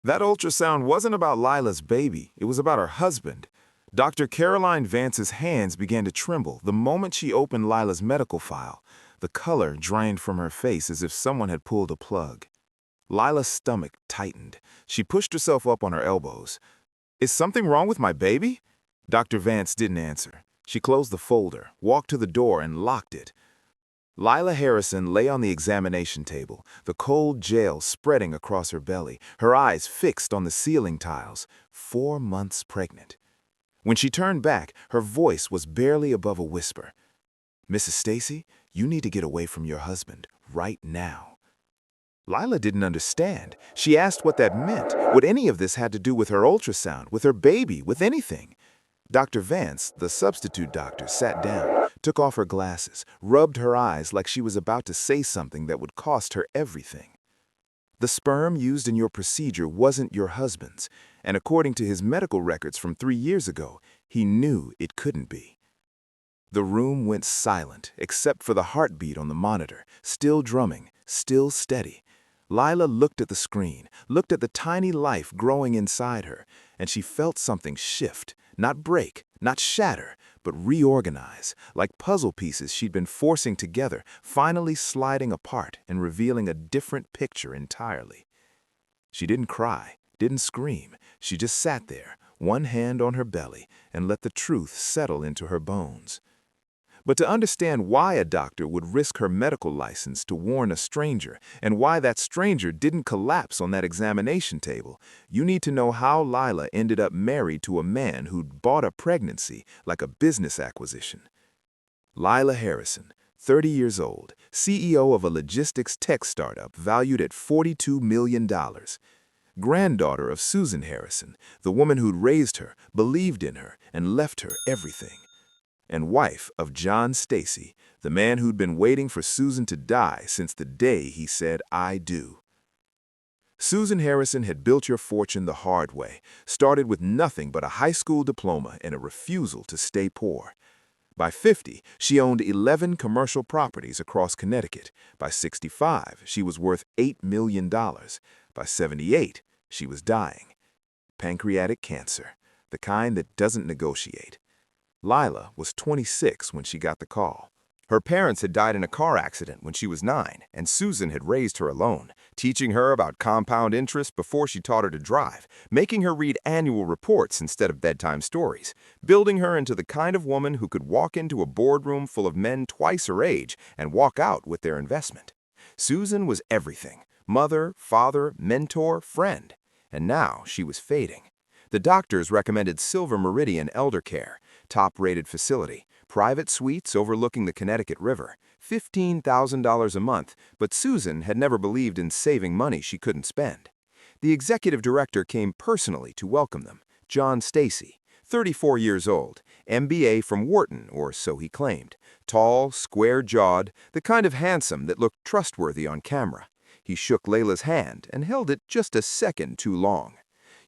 That ultrasound wasn't about Lila's baby, it was about her husband. Dr. Caroline Vance's hands began to tremble the moment she opened Lila's medical file. The color drained from her face as if someone had pulled a plug. Lila's stomach tightened. She pushed herself up on her elbows. Is something wrong with my baby? Dr. Vance didn't answer. She closed the folder, walked to the door, and locked it. Layla Harrison lay on the examination table, the cold gel spreading across her belly, her eyes fixed on the ceiling tiles, 4 months pregnant. When she turned back, her voice was barely above a whisper. Mrs. Stacy, you need to get away from your husband right now. Layla didn't understand. She asked what that meant, what any of this had to do with her ultrasound, with her baby, with anything. Dr. Vance, the substitute doctor, sat down, took off her glasses, rubbed her eyes like she was about to say something that would cost her everything. The sperm used in your procedure wasn't your husband's, and according to his medical records from 3 years ago, he knew it couldn't be. The room went silent, except for the heartbeat on the monitor, still drumming, still steady. Layla looked at the screen, looked at the tiny life growing inside her, and she felt something shift, not break, not shatter, but reorganize, like puzzle pieces she'd been forcing together, finally sliding apart and revealing a different picture entirely. She didn't cry, didn't scream. She just sat there, one hand on her belly, and let the truth settle into her bones. But to understand why a doctor would risk her medical license to warn a stranger, and why that stranger didn't collapse on that examination table, you need to know how Layla ended up married to a man who'd bought a pregnancy like a business acquisition. Layla Harrison, 30 years old, CEO of a logistics tech startup valued at $42 million. Granddaughter of Susan Harrison, the woman who'd raised her, believed in her, and left her everything. And wife of John Stacy, the man who'd been waiting for Susan to die since the day he said, "I do." Susan Harrison had built your fortune the hard way, started with nothing but a high school diploma and a refusal to stay poor. By 50, she owned 11 commercial properties across Connecticut. By 65, she was worth $8 million. By 78, she was dying. Pancreatic cancer, the kind that doesn't negotiate. Layla was 26 when she got the call. Her parents had died in a car accident when she was 9, and Susan had raised her alone, teaching her about compound interest before she taught her to drive, making her read annual reports instead of bedtime stories, building her into the kind of woman who could walk into a boardroom full of men twice her age and walk out with their investment. Susan was everything: mother, father, mentor, friend. And now she was fading. The doctors recommended Silver Meridian Elder Care, top-rated facility, private suites overlooking the Connecticut River, $15,000 a month, but Susan had never believed in saving money she couldn't spend. The executive director came personally to welcome them, John Stacy, 34 years old, MBA from Wharton, or so he claimed, tall, square-jawed, the kind of handsome that looked trustworthy on camera. He shook Layla's hand and held it just a second too long.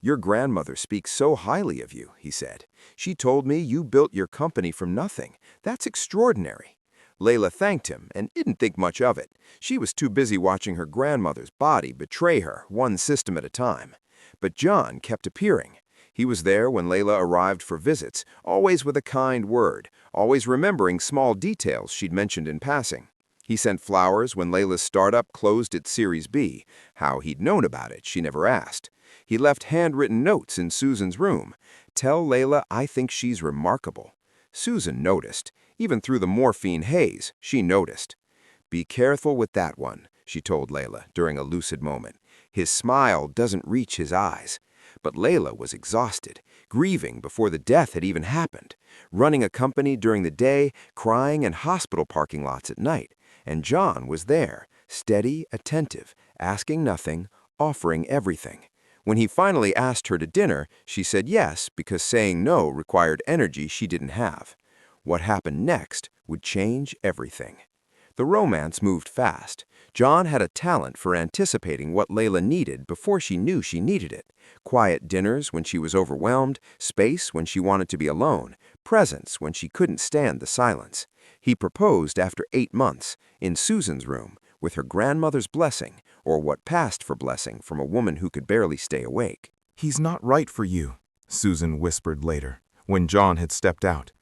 "Your grandmother speaks so highly of you," he said. "She told me you built your company from nothing. That's extraordinary." Layla thanked him and didn't think much of it. She was too busy watching her grandmother's body betray her, one system at a time. But John kept appearing. He was there when Layla arrived for visits, always with a kind word, always remembering small details she'd mentioned in passing. He sent flowers when Layla's startup closed its Series B. How he'd known about it, she never asked. He left handwritten notes in Susan's room. "Tell Layla I think she's remarkable." Susan noticed. Even through the morphine haze, she noticed. "Be careful with that one," she told Layla during a lucid moment. "His smile doesn't reach his eyes." But Layla was exhausted, grieving before the death had even happened, running a company during the day, crying in hospital parking lots at night. And John was there, steady, attentive, asking nothing, offering everything. When he finally asked her to dinner, she said yes because saying no required energy she didn't have. What happened next would change everything. The romance moved fast. John had a talent for anticipating what Layla needed before she knew she needed it. Quiet dinners when she was overwhelmed, space when she wanted to be alone, presence when she couldn't stand the silence. He proposed after 8 months, in Susan's room, with her grandmother's blessing, or what passed for blessing from a woman who could barely stay awake. "He's not right for you," Susan whispered later, when John had stepped out.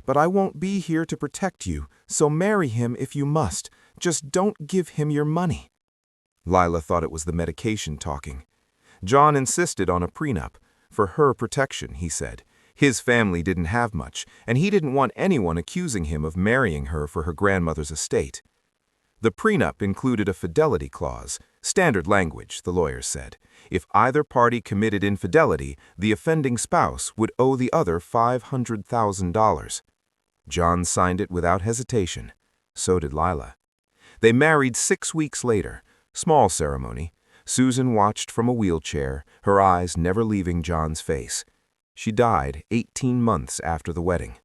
"But I won't be here to protect you, so marry him if you must. Just don't give him your money." Layla thought it was the medication talking. John insisted on a prenup. For her protection, he said. His family didn't have much, and he didn't want anyone accusing him of marrying her for her grandmother's estate. The prenup included a fidelity clause, standard language, the lawyers said. If either party committed infidelity, the offending spouse would owe the other $500,000. John signed it without hesitation. So did Layla. They married 6 weeks later. Small ceremony. Susan watched from a wheelchair, her eyes never leaving John's face. She died 18 months after the wedding.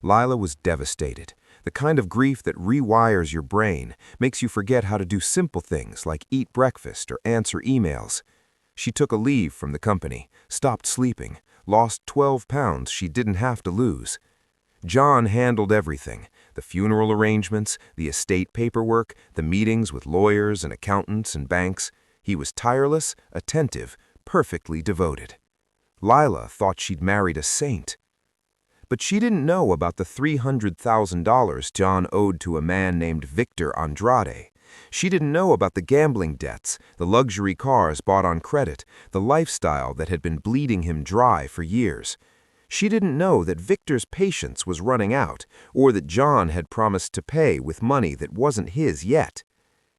Layla was devastated, the kind of grief that rewires your brain, makes you forget how to do simple things like eat breakfast or answer emails. She took a leave from the company, stopped sleeping, lost 12 pounds she didn't have to lose. John handled everything, the funeral arrangements, the estate paperwork, the meetings with lawyers and accountants and banks. He was tireless, attentive, perfectly devoted. Layla thought she'd married a saint. But she didn't know about the $300,000 John owed to a man named Victor Andrade. She didn't know about the gambling debts, the luxury cars bought on credit, the lifestyle that had been bleeding him dry for years. She didn't know that Victor's patience was running out, or that John had promised to pay with money that wasn't his yet.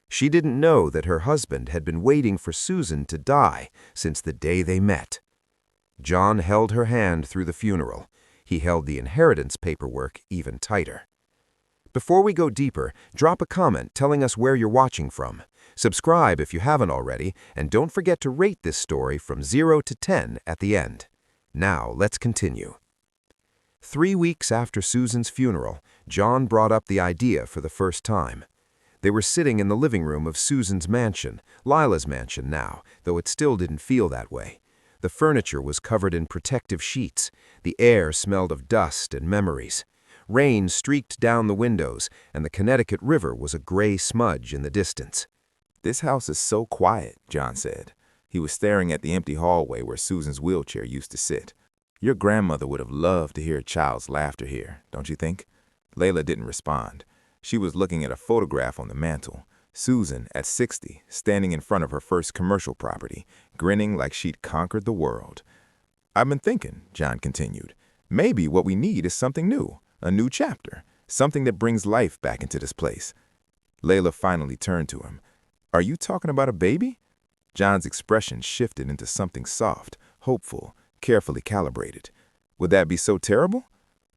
She didn't know that her husband had been waiting for Susan to die since the day they met. John held her hand through the funeral. He held the inheritance paperwork even tighter. Before we go deeper, drop a comment telling us where you're watching from. Subscribe if you haven't already, and don't forget to rate this story from 0 to 10 at the end. Now, let's continue. 3 weeks after Susan's funeral, John brought up the idea for the first time. They were sitting in the living room of Susan's mansion, Layla's mansion now, though it still didn't feel that way. The furniture was covered in protective sheets. The air smelled of dust and memories. Rain streaked down the windows, and the Connecticut River was a gray smudge in the distance. "This house is so quiet," John said. He was staring at the empty hallway where Susan's wheelchair used to sit. "Your grandmother would have loved to hear a child's laughter here, don't you think?" Layla didn't respond. She was looking at a photograph on the mantel. Susan, at 60, standing in front of her first commercial property, grinning like she'd conquered the world. "I've been thinking," John continued, "maybe what we need is something new, a new chapter, something that brings life back into this place." Layla finally turned to him. "Are you talking about a baby?" John's expression shifted into something soft, hopeful, carefully calibrated. Would that be so terrible?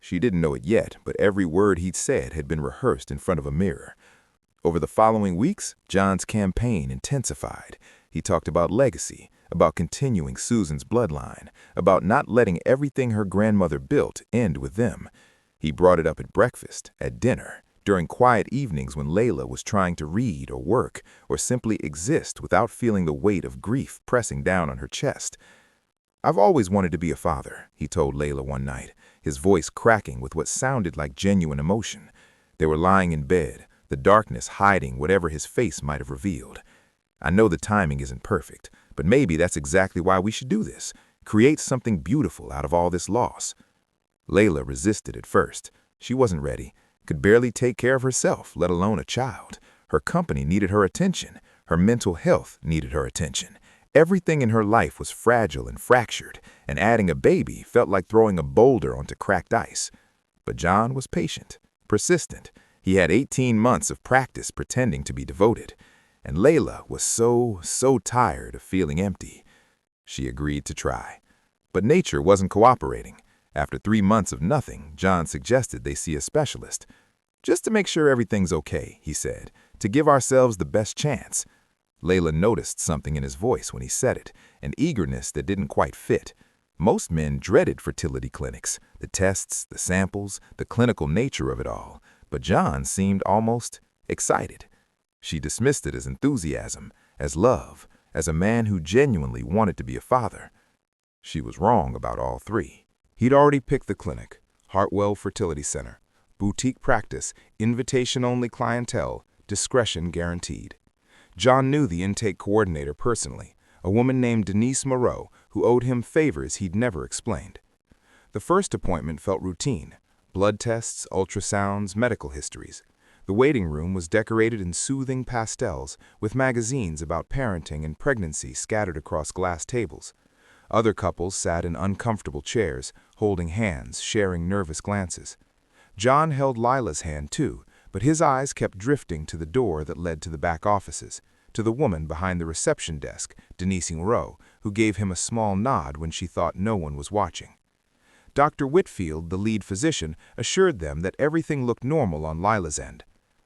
She didn't know it yet, but every word he'd said had been rehearsed in front of a mirror. Over the following weeks, John's campaign intensified. He talked about legacy, about continuing Susan's bloodline, about not letting everything her grandmother built end with them. He brought it up at breakfast, at dinner, during quiet evenings when Layla was trying to read or work or simply exist without feeling the weight of grief pressing down on her chest. "I've always wanted to be a father," he told Layla one night, his voice cracking with what sounded like genuine emotion. They were lying in bed, the darkness hiding whatever his face might have revealed. "I know the timing isn't perfect, but maybe that's exactly why we should do this, create something beautiful out of all this loss." Layla resisted at first. She wasn't ready, could barely take care of herself, let alone a child. Her company needed her attention. Her mental health needed her attention. Everything in her life was fragile and fractured, and adding a baby felt like throwing a boulder onto cracked ice. But John was patient, persistent. He had 18 months of practice pretending to be devoted. And Layla was so tired of feeling empty. She agreed to try. But nature wasn't cooperating. After 3 months of nothing, John suggested they see a specialist. "Just to make sure everything's okay," he said, "to give ourselves the best chance." Layla noticed something in his voice when he said it, an eagerness that didn't quite fit. Most men dreaded fertility clinics, the tests, the samples, the clinical nature of it all, but John seemed almost excited. She dismissed it as enthusiasm, as love, as a man who genuinely wanted to be a father. She was wrong about all three. He'd already picked the clinic, Hartwell Fertility Center, boutique practice, invitation-only clientele, discretion guaranteed. John knew the intake coordinator personally, a woman named Denise Moreau who owed him favors he'd never explained. The first appointment felt routine: blood tests, ultrasounds, medical histories. The waiting room was decorated in soothing pastels, with magazines about parenting and pregnancy scattered across glass tables. Other couples sat in uncomfortable chairs, holding hands, sharing nervous glances. John held Layla's hand too, but his eyes kept drifting to the door that led to the back offices, to the woman behind the reception desk, Denise Moreau, who gave him a small nod when she thought no one was watching. Dr. Whitfield, the lead physician, assured them that everything looked normal on Layla's end.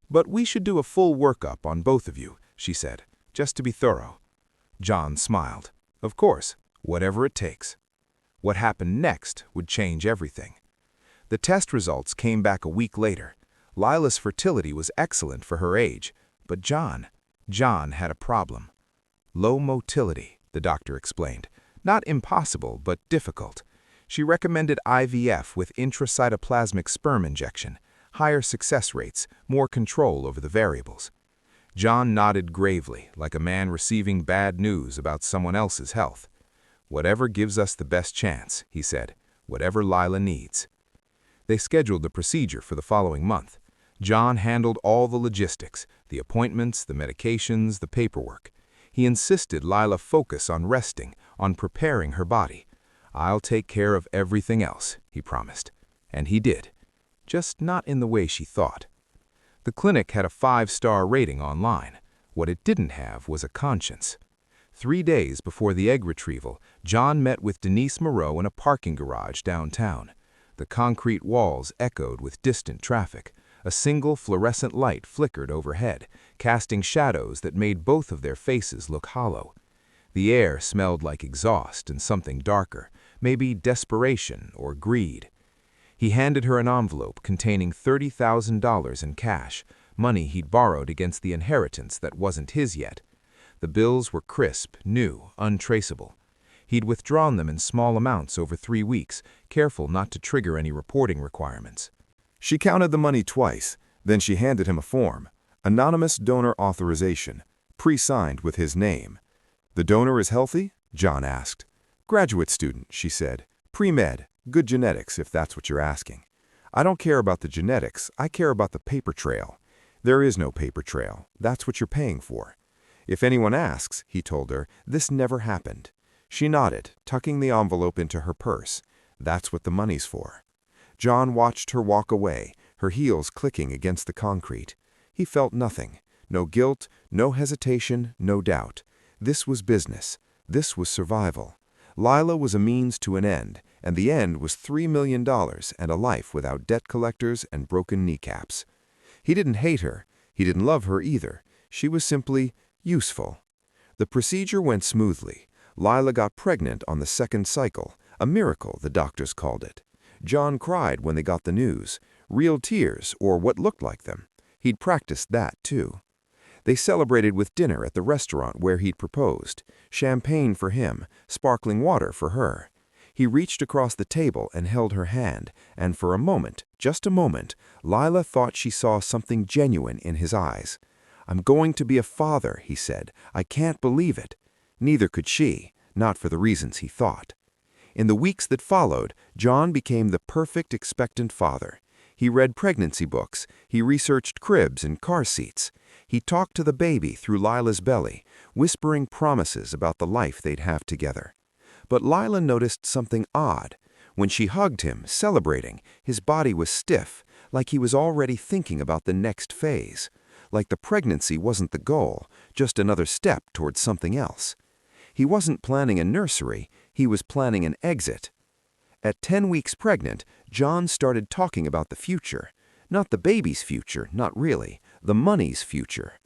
"But we should do a full workup on both of you," she said, "just to be thorough." John smiled. Of course, whatever it takes. What happened next would change everything. The test results came back a week later. Layla's fertility was excellent for her age, but John had a problem. Low motility, the doctor explained. Not impossible, but difficult. She recommended IVF with intracytoplasmic sperm injection, higher success rates, more control over the variables. John nodded gravely, like a man receiving bad news about someone else's health. "Whatever gives us the best chance," he said, "whatever Layla needs." They scheduled the procedure for the following month. John handled all the logistics, the appointments, the medications, the paperwork. He insisted Layla focus on resting, on preparing her body. "I'll take care of everything else," he promised. And he did. Just not in the way she thought. The clinic had a 5-star rating online. What it didn't have was a conscience. 3 days before the egg retrieval, John met with Denise Moreau in a parking garage downtown. The concrete walls echoed with distant traffic. A single fluorescent light flickered overhead, casting shadows that made both of their faces look hollow. The air smelled like exhaust and something darker, maybe desperation or greed. He handed her an envelope containing $30,000 in cash, money he'd borrowed against the inheritance that wasn't his yet. The bills were crisp, new, untraceable. He'd withdrawn them in small amounts over 3 weeks, careful not to trigger any reporting requirements. She counted the money twice, then she handed him a form, anonymous donor authorization, pre-signed with his name. "The donor is healthy?" John asked. "Graduate student," she said. "Pre-med, good genetics if that's what you're asking." "I don't care about the genetics, I care about the paper trail." "There is no paper trail, that's what you're paying for." "If anyone asks," he told her, "this never happened." She nodded, tucking the envelope into her purse. "That's what the money's for." John watched her walk away, her heels clicking against the concrete. He felt nothing. No guilt, no hesitation, no doubt. This was business. This was survival. Layla was a means to an end, and the end was $3 million and a life without debt collectors and broken kneecaps. He didn't hate her. He didn't love her either. She was simply useful. The procedure went smoothly. Layla got pregnant on the 2nd cycle, a miracle, the doctors called it. John cried when they got the news, real tears or what looked like them. He'd practiced that too. They celebrated with dinner at the restaurant where he'd proposed, champagne for him, sparkling water for her. He reached across the table and held her hand, and for a moment, just a moment, Layla thought she saw something genuine in his eyes. "I'm going to be a father," he said. "I can't believe it." Neither could she, not for the reasons he thought. In the weeks that followed, John became the perfect expectant father. He read pregnancy books, he researched cribs and car seats. He talked to the baby through Layla's belly, whispering promises about the life they'd have together. But Layla noticed something odd. When she hugged him, celebrating, his body was stiff, like he was already thinking about the next phase. Like the pregnancy wasn't the goal, just another step towards something else. He wasn't planning a nursery, he was planning an exit. At 10 weeks pregnant, John started talking about the future. Not the baby's future, not really, the money's future.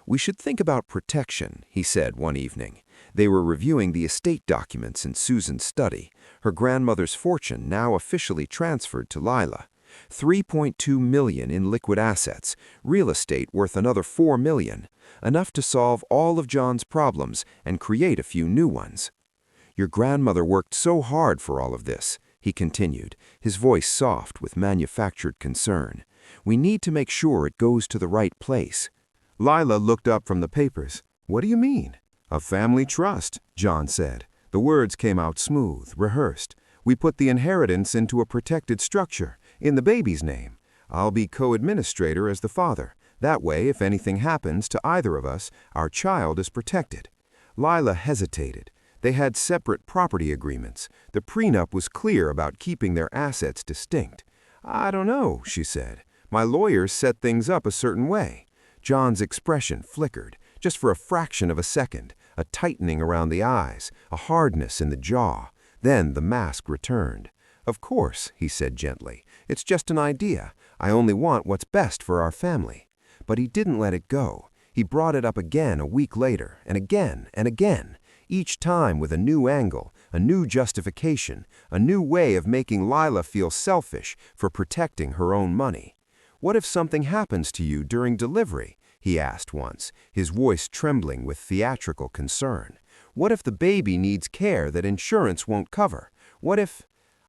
"We should think about protection," he said one evening. They were reviewing the estate documents in Susan's study, her grandmother's fortune now officially transferred to Layla. $3.2 million in liquid assets, real estate worth another $4 million, enough to solve all of John's problems and create a few new ones. "Your grandmother worked so hard for all of this," he continued, his voice soft with manufactured concern. "We need to make sure it goes to the right place." Layla looked up from the papers. "What do you mean?" "A family trust," John said. The words came out smooth, rehearsed. "We put the inheritance into a protected structure, in the baby's name. I'll be co-administrator as the father. That way, if anything happens to either of us, our child is protected." Layla hesitated. They had separate property agreements. The prenup was clear about keeping their assets distinct. "I don't know," she said. "My lawyers set things up a certain way." John's expression flickered, just for a fraction of a second, a tightening around the eyes, a hardness in the jaw. Then the mask returned. "Of course," he said gently. "It's just an idea. I only want what's best for our family." But he didn't let it go. He brought it up again a week later, and again, each time with a new angle, a new justification, a new way of making Layla feel selfish for protecting her own money. "What if something happens to you during delivery?" he asked once, his voice trembling with theatrical concern. "What if the baby needs care that insurance won't cover? What if—"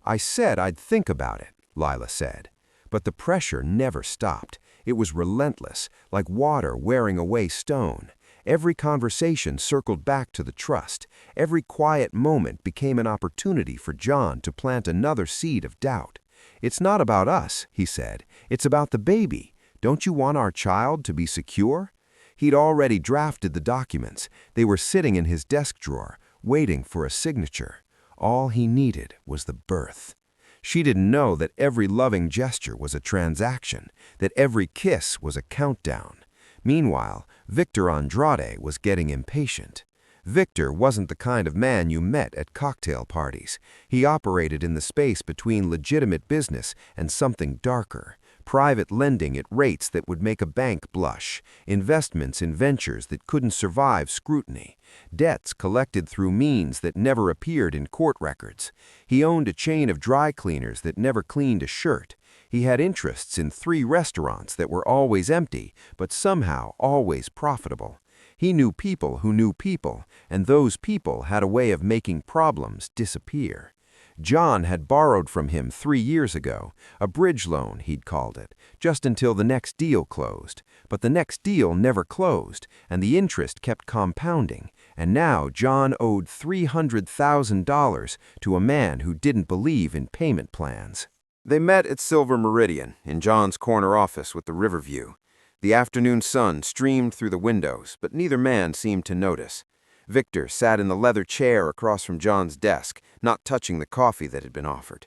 "I said I'd think about it," Layla said. But the pressure never stopped. It was relentless, like water wearing away stone. Every conversation circled back to the trust. Every quiet moment became an opportunity for John to plant another seed of doubt. "It's not about us," he said. "It's about the baby. Don't you want our child to be secure?" He'd already drafted the documents. They were sitting in his desk drawer, waiting for a signature. All he needed was the birth. She didn't know that every loving gesture was a transaction, that every kiss was a countdown. Meanwhile, Victor Andrade was getting impatient. Victor wasn't the kind of man you met at cocktail parties. He operated in the space between legitimate business and something darker. Private lending at rates that would make a bank blush, investments in ventures that couldn't survive scrutiny, debts collected through means that never appeared in court records. He owned a chain of dry cleaners that never cleaned a shirt. He had interests in 3 restaurants that were always empty, but somehow always profitable. He knew people who knew people, and those people had a way of making problems disappear. John had borrowed from him 3 years ago, a bridge loan, he'd called it, just until the next deal closed. But the next deal never closed, and the interest kept compounding, and now John owed $300,000 to a man who didn't believe in payment plans. They met at Silver Meridian, in John's corner office with the river view. The afternoon sun streamed through the windows, but neither man seemed to notice. Victor sat in the leather chair across from John's desk, not touching the coffee that had been offered.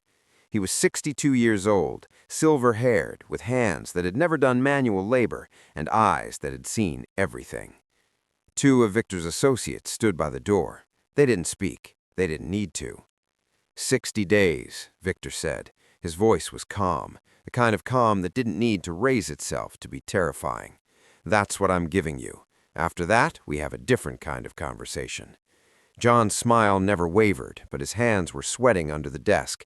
He was 62 years old, silver-haired, with hands that had never done manual labor and eyes that had seen everything. 2 of Victor's associates stood by the door. They didn't speak. They didn't need to. 60 days, Victor said. His voice was calm, the kind of calm that didn't need to raise itself to be terrifying. "That's what I'm giving you. After that, we have a different kind of conversation." John's smile never wavered, but his hands were sweating under the desk.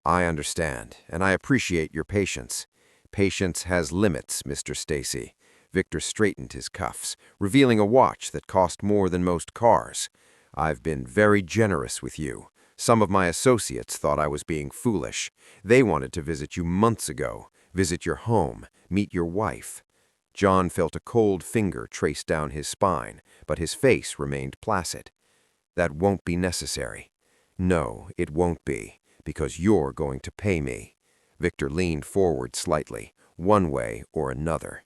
"I understand, and I appreciate your patience. Patience has limits, Mr. Stacy." Victor straightened his cuffs, revealing a watch that cost more than most cars. "I've been very generous with you. Some of my associates thought I was being foolish. They wanted to visit you months ago, visit your home, meet your wife." John felt a cold finger trace down his spine, but his face remained placid. "That won't be necessary." "No, it won't be, because you're going to pay me." Victor leaned forward slightly, one way or another.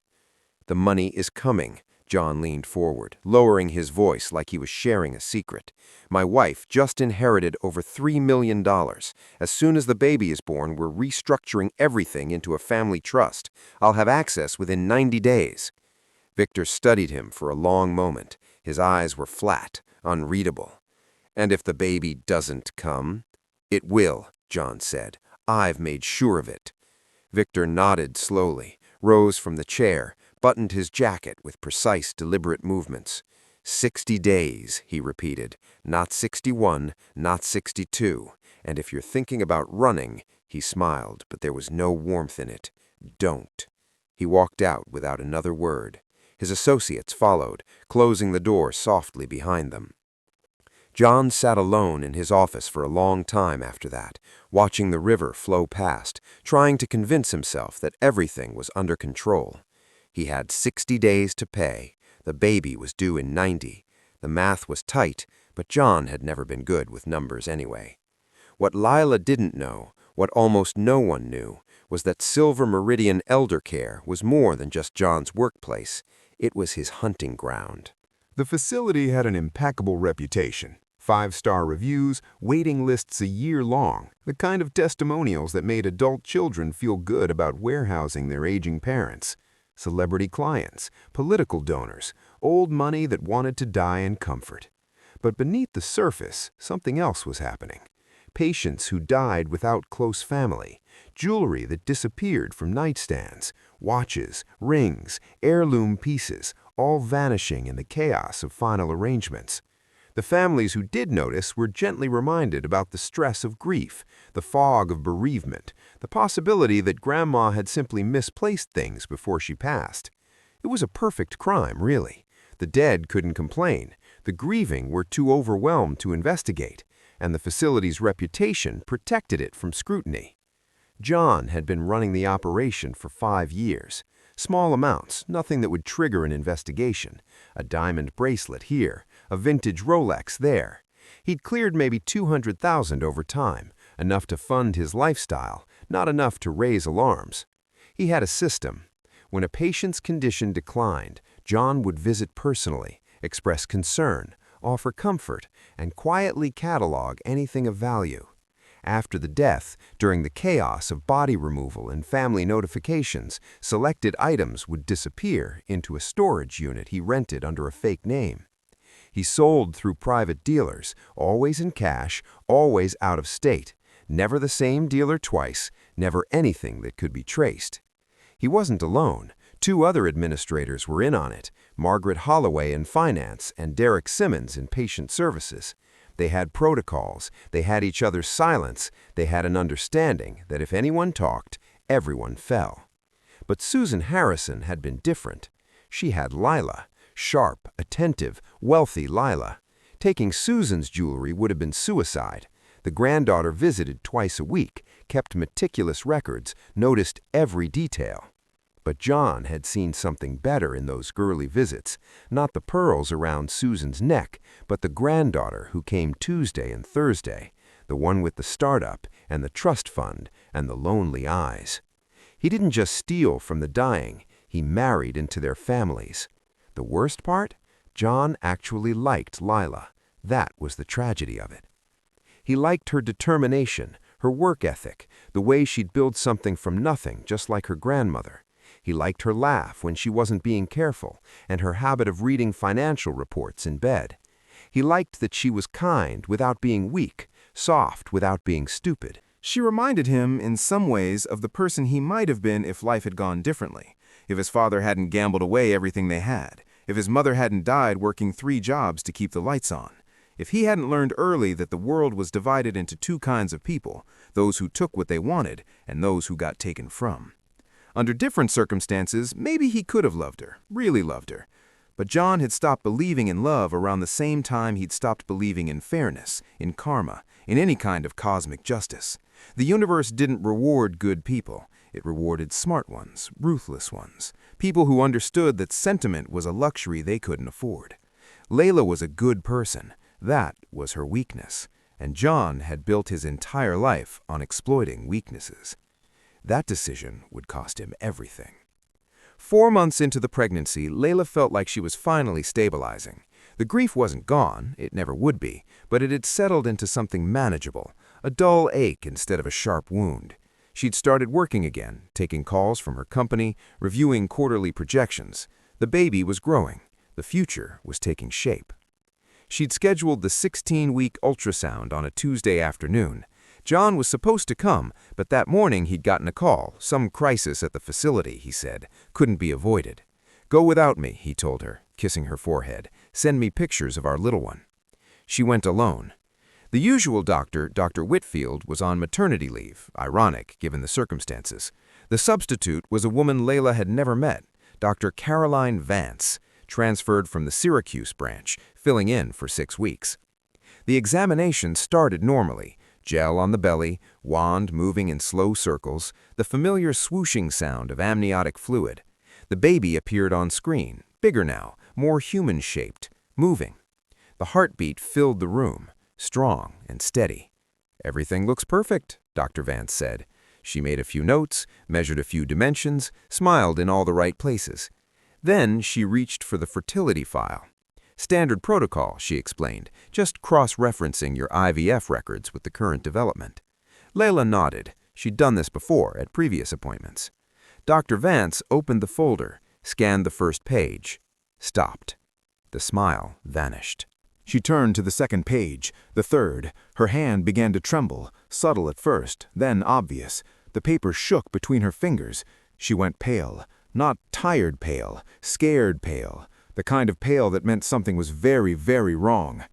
"The money is coming." John leaned forward, lowering his voice like he was sharing a secret. "My wife just inherited over $3 million. As soon as the baby is born, we're restructuring everything into a family trust. I'll have access within 90 days. Victor studied him for a long moment. His eyes were flat, unreadable. "And if the baby doesn't come?" "It will," John said. "I've made sure of it." Victor nodded slowly, rose from the chair, buttoned his jacket with precise, deliberate movements. 60 days, he repeated. Not 61, not 62. And if you're thinking about running, he smiled, but there was no warmth in it. Don't. He walked out without another word. His associates followed, closing the door softly behind them. John sat alone in his office for a long time after that, watching the river flow past, trying to convince himself that everything was under control. He had 60 days to pay. The baby was due in 90. The math was tight, but John had never been good with numbers anyway. What Layla didn't know, what almost no one knew, was that Silver Meridian Elder Care was more than just John's workplace. It was his hunting ground. The facility had an impeccable reputation. 5-star reviews, waiting lists a year long, the kind of testimonials that made adult children feel good about warehousing their aging parents. Celebrity clients, political donors, old money that wanted to die in comfort. But beneath the surface, something else was happening. Patients who died without close family, jewelry that disappeared from nightstands, watches, rings, heirloom pieces, all vanishing in the chaos of final arrangements. The families who did notice were gently reminded about the stress of grief, the fog of bereavement, the possibility that Grandma had simply misplaced things before she passed. It was a perfect crime, really. The dead couldn't complain, the grieving were too overwhelmed to investigate, and the facility's reputation protected it from scrutiny. John had been running the operation for 5 years. Small amounts, nothing that would trigger an investigation. A diamond bracelet here, a vintage Rolex there. He'd cleared maybe $200,000 over time, enough to fund his lifestyle, not enough to raise alarms. He had a system. When a patient's condition declined, John would visit personally, express concern, offer comfort, and quietly catalog anything of value. After the death, during the chaos of body removal and family notifications, selected items would disappear into a storage unit he rented under a fake name. He sold through private dealers, always in cash, always out of state. Never the same dealer twice, never anything that could be traced. He wasn't alone. 2 other administrators were in on it, Margaret Holloway in finance and Derek Simmons in patient services. They had protocols, they had each other's silence, they had an understanding that if anyone talked, everyone fell. But Susan Harrison had been different. She had Layla, sharp, attentive, wealthy Layla. Taking Susan's jewelry would have been suicide. The granddaughter visited twice a week, kept meticulous records, noticed every detail. But John had seen something better in those girly visits, not the pearls around Susan's neck, but the granddaughter who came Tuesday and Thursday, the one with the startup and the trust fund and the lonely eyes. He didn't just steal from the dying, he married into their families. The worst part? John actually liked Layla. That was the tragedy of it. He liked her determination, her work ethic, the way she'd build something from nothing, just like her grandmother. He liked her laugh when she wasn't being careful, and her habit of reading financial reports in bed. He liked that she was kind without being weak, soft without being stupid. She reminded him in some ways of the person he might have been if life had gone differently, if his father hadn't gambled away everything they had, if his mother hadn't died working 3 jobs to keep the lights on, if he hadn't learned early that the world was divided into 2 kinds of people, those who took what they wanted and those who got taken from. Under different circumstances, maybe he could have loved her, really loved her. But John had stopped believing in love around the same time he'd stopped believing in fairness, in karma, in any kind of cosmic justice. The universe didn't reward good people. It rewarded smart ones, ruthless ones, people who understood that sentiment was a luxury they couldn't afford. Layla was a good person. That was her weakness. And John had built his entire life on exploiting weaknesses. That decision would cost him everything. 4 months into the pregnancy, Layla felt like she was finally stabilizing. The grief wasn't gone, it never would be, but it had settled into something manageable, a dull ache instead of a sharp wound. She'd started working again, taking calls from her company, reviewing quarterly projections. The baby was growing. The future was taking shape. She'd scheduled the 16-week ultrasound on a Tuesday afternoon. John was supposed to come, but that morning he'd gotten a call, some crisis at the facility, he said, couldn't be avoided. "Go without me," he told her, kissing her forehead. "Send me pictures of our little one." She went alone. The usual doctor, Dr. Whitfield, was on maternity leave, ironic given the circumstances. The substitute was a woman Layla had never met, Dr. Caroline Vance, transferred from the Syracuse branch, filling in for 6 weeks. The examination started normally. Gel on the belly, wand moving in slow circles, the familiar swooshing sound of amniotic fluid. The baby appeared on screen, bigger now, more human-shaped, moving. The heartbeat filled the room, strong and steady. "Everything looks perfect," Dr. Vance said. She made a few notes, measured a few dimensions, smiled in all the right places. Then she reached for the fertility file. "Standard protocol," she explained, "just cross-referencing your IVF records with the current development." Layla nodded. She'd done this before at previous appointments. Dr. Vance opened the folder, scanned the first page, stopped. The smile vanished. She turned to the second page, the third. Her hand began to tremble, subtle at first, then obvious. The paper shook between her fingers. She went pale. Not tired pale, scared pale. The kind of pale that meant something was very, very wrong.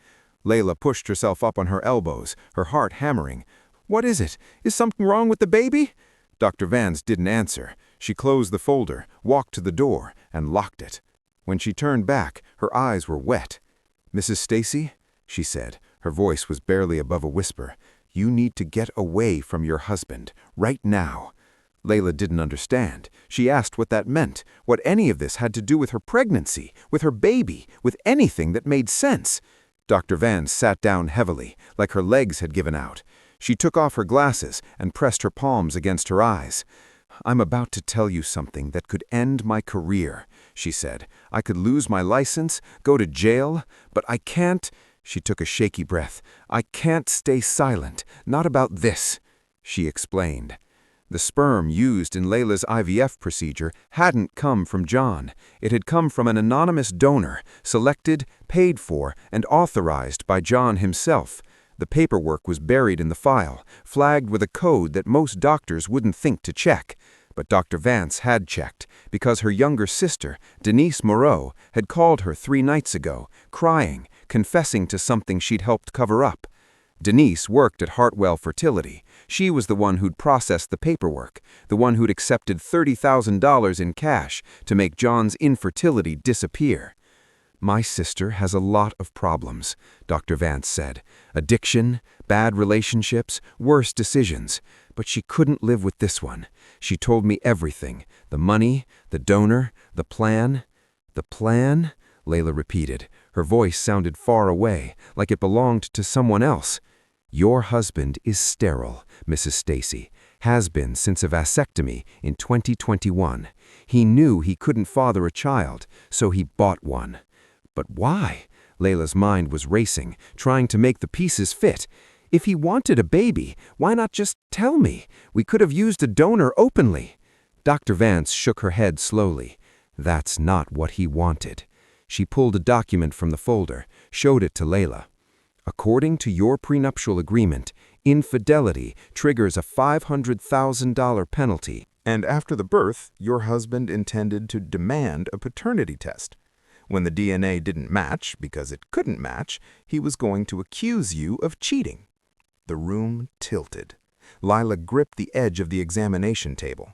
Layla pushed herself up on her elbows, her heart hammering. "What is it? Is something wrong with the baby?" Dr. Vance didn't answer. She closed the folder, walked to the door, and locked it. When she turned back, her eyes were wet. "Mrs. Stacy," she said, her voice was barely above a whisper, "you need to get away from your husband, right now." Layla didn't understand. She asked what that meant, what any of this had to do with her pregnancy, with her baby, with anything that made sense. Dr. Vance sat down heavily, like her legs had given out. She took off her glasses and pressed her palms against her eyes. "I'm about to tell you something that could end my career," she said. "I could lose my license, go to jail, but I can't—" She took a shaky breath. "I can't stay silent, not about this," she explained. The sperm used in Layla's IVF procedure hadn't come from John. It had come from an anonymous donor, selected, paid for, and authorized by John himself. The paperwork was buried in the file, flagged with a code that most doctors wouldn't think to check. But Dr. Vance had checked, because her younger sister, Denise Moreau, had called her 3 nights ago, crying, confessing to something she'd helped cover up. Denise worked at Hartwell Fertility. She was the one who'd processed the paperwork, the one who'd accepted $30,000 in cash to make John's infertility disappear. "My sister has a lot of problems," Dr. Vance said. "Addiction, bad relationships, worse decisions. But she couldn't live with this one. She told me everything. The money, the donor, the plan." "The plan?" Layla repeated. Her voice sounded far away, like it belonged to someone else. "Your husband is sterile, Mrs. Stacy. Has been since a vasectomy in 2021. He knew he couldn't father a child, so he bought one." "But why?" Layla's mind was racing, trying to make the pieces fit. "If he wanted a baby, why not just tell me? We could have used a donor openly." Dr. Vance shook her head slowly. "That's not what he wanted." She pulled a document from the folder, showed it to Layla. "According to your prenuptial agreement, infidelity triggers a $500,000 penalty. And after the birth, your husband intended to demand a paternity test. When the DNA didn't match, because it couldn't match, he was going to accuse you of cheating." The room tilted. Layla gripped the edge of the examination table.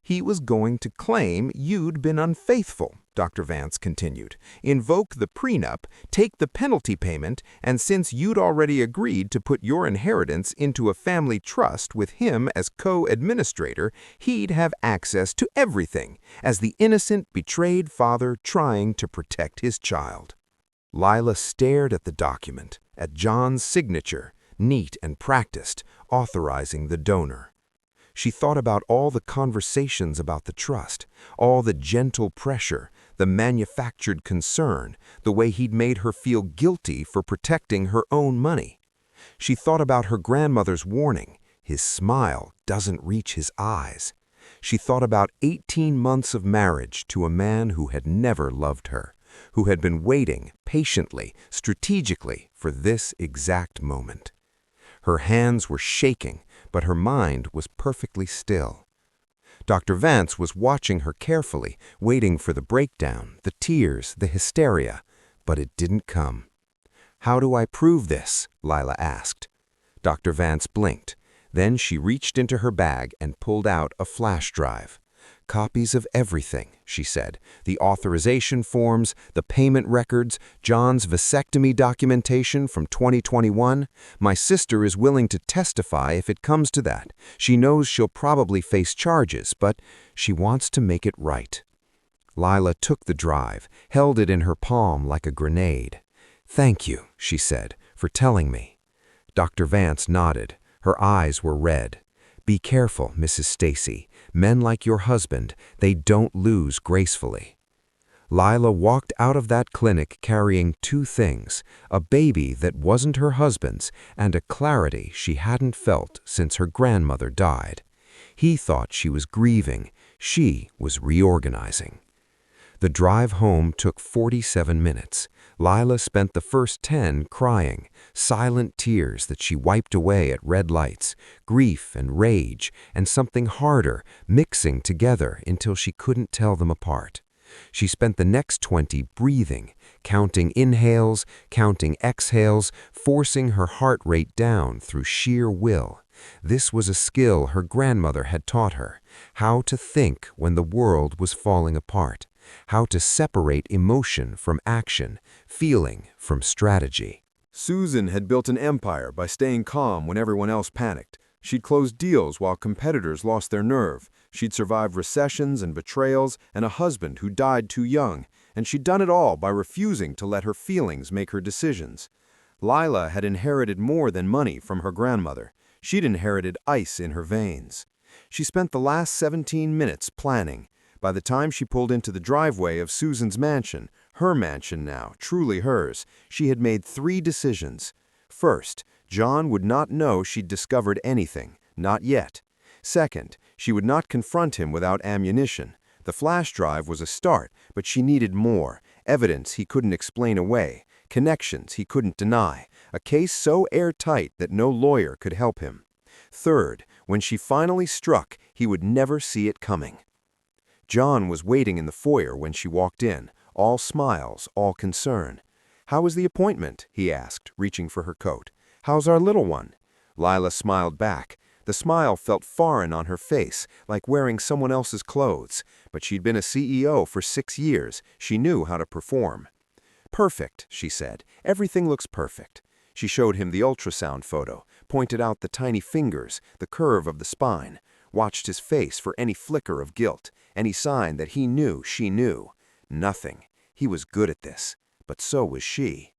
"He was going to claim you'd been unfaithful," Dr. Vance continued. "Invoke the prenup, take the penalty payment, and since you'd already agreed to put your inheritance into a family trust with him as co-administrator, he'd have access to everything, as the innocent, betrayed father trying to protect his child." Layla stared at the document, at John's signature, neat and practiced, authorizing the donor. She thought about all the conversations about the trust, all the gentle pressure, the manufactured concern, the way he'd made her feel guilty for protecting her own money. She thought about her grandmother's warning, "His smile doesn't reach his eyes." She thought about 18 months of marriage to a man who had never loved her, who had been waiting patiently, strategically for this exact moment. Her hands were shaking, but her mind was perfectly still. Dr. Vance was watching her carefully, waiting for the breakdown, the tears, the hysteria, but it didn't come. "How do I prove this?" Layla asked. Dr. Vance blinked. Then she reached into her bag and pulled out a flash drive. "Copies of everything," she said. "The authorization forms, the payment records, John's vasectomy documentation from 2021. My sister is willing to testify if it comes to that. She knows she'll probably face charges, but she wants to make it right." Layla took the drive, held it in her palm like a grenade. "Thank you," she said, "for telling me." Dr. Vance nodded. Her eyes were red. "Be careful, Mrs. Stacy. Men like your husband, they don't lose gracefully." Layla walked out of that clinic carrying two things, a baby that wasn't her husband's and a clarity she hadn't felt since her grandmother died. He thought she was grieving. She was reorganizing. The drive home took 47 minutes. Layla spent the first 10 crying, silent tears that she wiped away at red lights, grief and rage, and something harder mixing together until she couldn't tell them apart. She spent the next 20 breathing, counting inhales, counting exhales, forcing her heart rate down through sheer will. This was a skill her grandmother had taught her, how to think when the world was falling apart, how to separate emotion from action, feeling from strategy. Susan had built an empire by staying calm when everyone else panicked. She'd closed deals while competitors lost their nerve. She'd survived recessions and betrayals and a husband who died too young, and she'd done it all by refusing to let her feelings make her decisions. Layla had inherited more than money from her grandmother. She'd inherited ice in her veins. She spent the last 17 minutes planning. By the time she pulled into the driveway of Susan's mansion, her mansion now, truly hers, she had made 3 decisions. First, John would not know she'd discovered anything, not yet. Second, she would not confront him without ammunition. The flash drive was a start, but she needed more, evidence he couldn't explain away, connections he couldn't deny, a case so airtight that no lawyer could help him. Third, when she finally struck, he would never see it coming. John was waiting in the foyer when she walked in, all smiles, all concern. "How was the appointment?" he asked, reaching for her coat. "How's our little one?" Layla smiled back. The smile felt foreign on her face, like wearing someone else's clothes, but she'd been a CEO for 6 years. She knew how to perform. "Perfect," she said. "Everything looks perfect." She showed him the ultrasound photo, pointed out the tiny fingers, the curve of the spine, watched his face for any flicker of guilt, any sign that he knew she knew. Nothing. He was good at this, but so was she.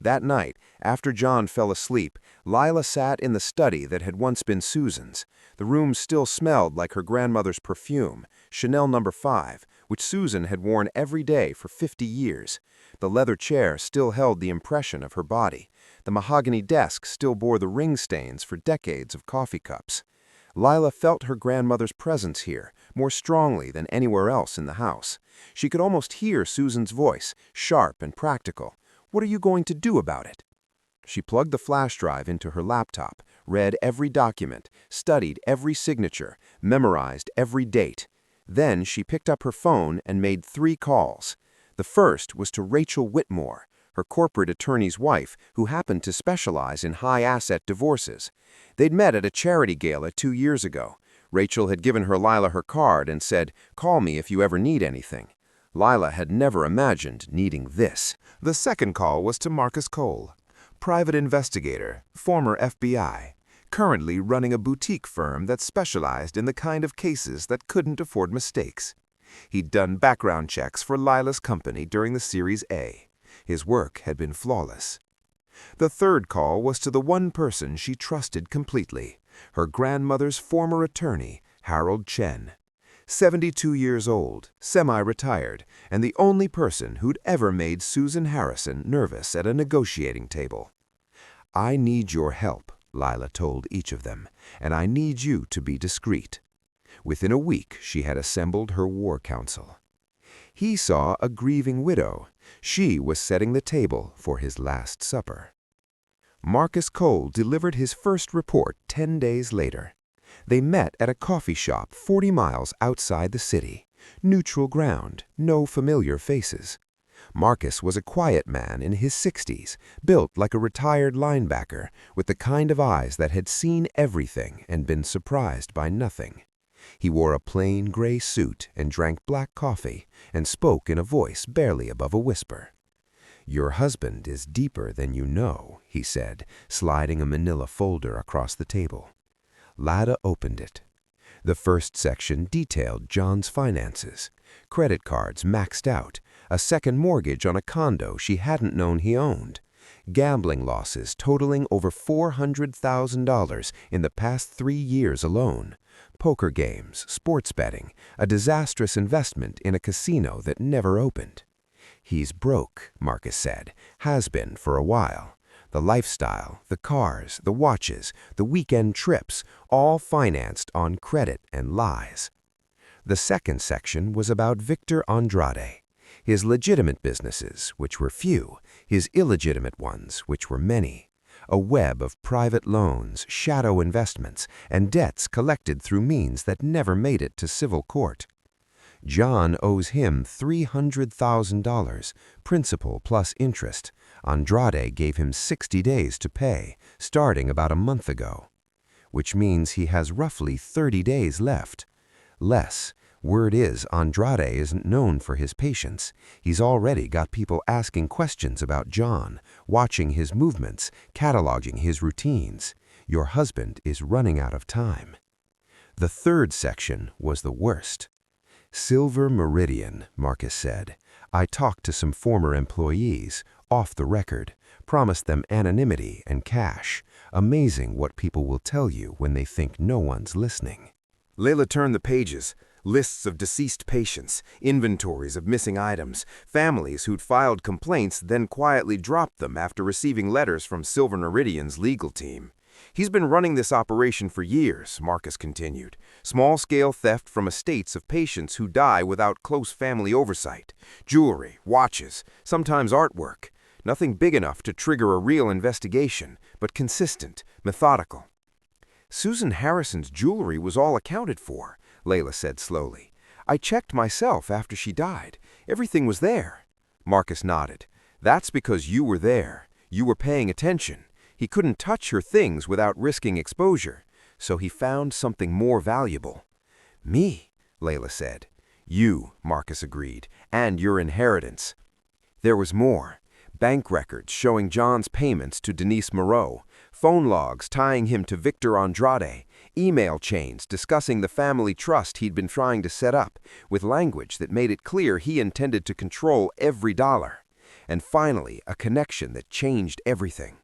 That night, after John fell asleep, Layla sat in the study that had once been Susan's. The room still smelled like her grandmother's perfume, Chanel No. 5, which Susan had worn every day for 50 years. The leather chair still held the impression of her body. The mahogany desk still bore the ring stains for decades of coffee cups. Layla felt her grandmother's presence here, more strongly than anywhere else in the house. She could almost hear Susan's voice, sharp and practical. "What are you going to do about it?" She plugged the flash drive into her laptop, read every document, studied every signature, memorized every date. Then she picked up her phone and made 3 calls. The first was to Rachel Whitmore, her corporate attorney's wife, who happened to specialize in high-asset divorces. They'd met at a charity gala 2 years ago. Rachel had given Layla her card and said, "Call me if you ever need anything." Layla had never imagined needing this. The second call was to Marcus Cole, private investigator, former FBI, currently running a boutique firm that specialized in the kind of cases that couldn't afford mistakes. He'd done background checks for Layla's company during the Series A. His work had been flawless. The third call was to the one person she trusted completely, her grandmother's former attorney, Harold Chen. 72 years old, semi-retired, and the only person who'd ever made Susan Harrison nervous at a negotiating table. "I need your help," Layla told each of them, "and I need you to be discreet." Within a week, she had assembled her war council. He saw a grieving widow. She was setting the table for his last supper. Marcus Cole delivered his first report 10 days later. They met at a coffee shop 40 miles outside the city. Neutral ground, no familiar faces. Marcus was a quiet man in his 60s, built like a retired linebacker, with the kind of eyes that had seen everything and been surprised by nothing. He wore a plain gray suit and drank black coffee, and spoke in a voice barely above a whisper. "Your husband is deeper than you know," he said, sliding a manila folder across the table. Layla opened it. The first section detailed John's finances. Credit cards maxed out, a second mortgage on a condo she hadn't known he owned, gambling losses totaling over $400,000 in the past 3 years alone, poker games, sports betting, a disastrous investment in a casino that never opened. He's broke, Marcus said, has been for a while. The lifestyle, the cars, the watches, the weekend trips, all financed on credit and lies. The second section was about Victor Andrade. His legitimate businesses, which were few, his illegitimate ones, which were many. A web of private loans, shadow investments, and debts collected through means that never made it to civil court. John owes him $300,000, principal plus interest. Andrade gave him 60 days to pay, starting about a month ago. Which means he has roughly 30 days left. Less. Word is Andrade isn't known for his patience. He's already got people asking questions about John, watching his movements, cataloging his routines. Your husband is running out of time. The third section was the worst. Silver Meridian, Marcus said. I talked to some former employees, off the record, promised them anonymity and cash. Amazing what people will tell you when they think no one's listening. Layla turned the pages. Lists of deceased patients, inventories of missing items, families who'd filed complaints then quietly dropped them after receiving letters from Silver Meridian's legal team. He's been running this operation for years, Marcus continued. Small-scale theft from estates of patients who die without close family oversight. Jewelry, watches, sometimes artwork. Nothing big enough to trigger a real investigation, but consistent, methodical. Susan Harrison's jewelry was all accounted for, Layla said slowly. I checked myself after she died. Everything was there. Marcus nodded. That's because you were there. You were paying attention. He couldn't touch her things without risking exposure, so he found something more valuable. Me, Layla said. You, Marcus agreed, and your inheritance. There was more. Bank records showing John's payments to Denise Moreau, phone logs tying him to Victor Andrade, email chains discussing the family trust he'd been trying to set up, with language that made it clear he intended to control every dollar. And finally, a connection that changed everything.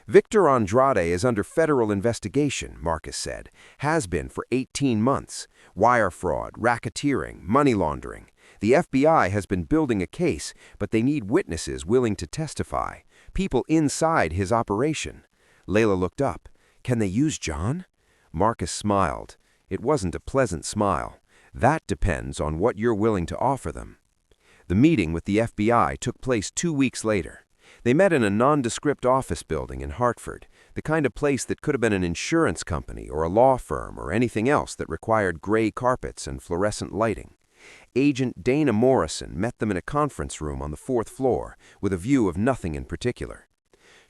Victor Andrade is under federal investigation, Marcus said, has been for 18 months. Wire fraud, racketeering, money laundering. The FBI has been building a case, but they need witnesses willing to testify, people inside his operation. Layla looked up. Can they use John? Marcus smiled. It wasn't a pleasant smile. That depends on what you're willing to offer them. The meeting with the FBI took place 2 weeks later. They met in a nondescript office building in Hartford, the kind of place that could have been an insurance company or a law firm or anything else that required gray carpets and fluorescent lighting. Agent Dana Morrison met them in a conference room on the 4th floor with a view of nothing in particular.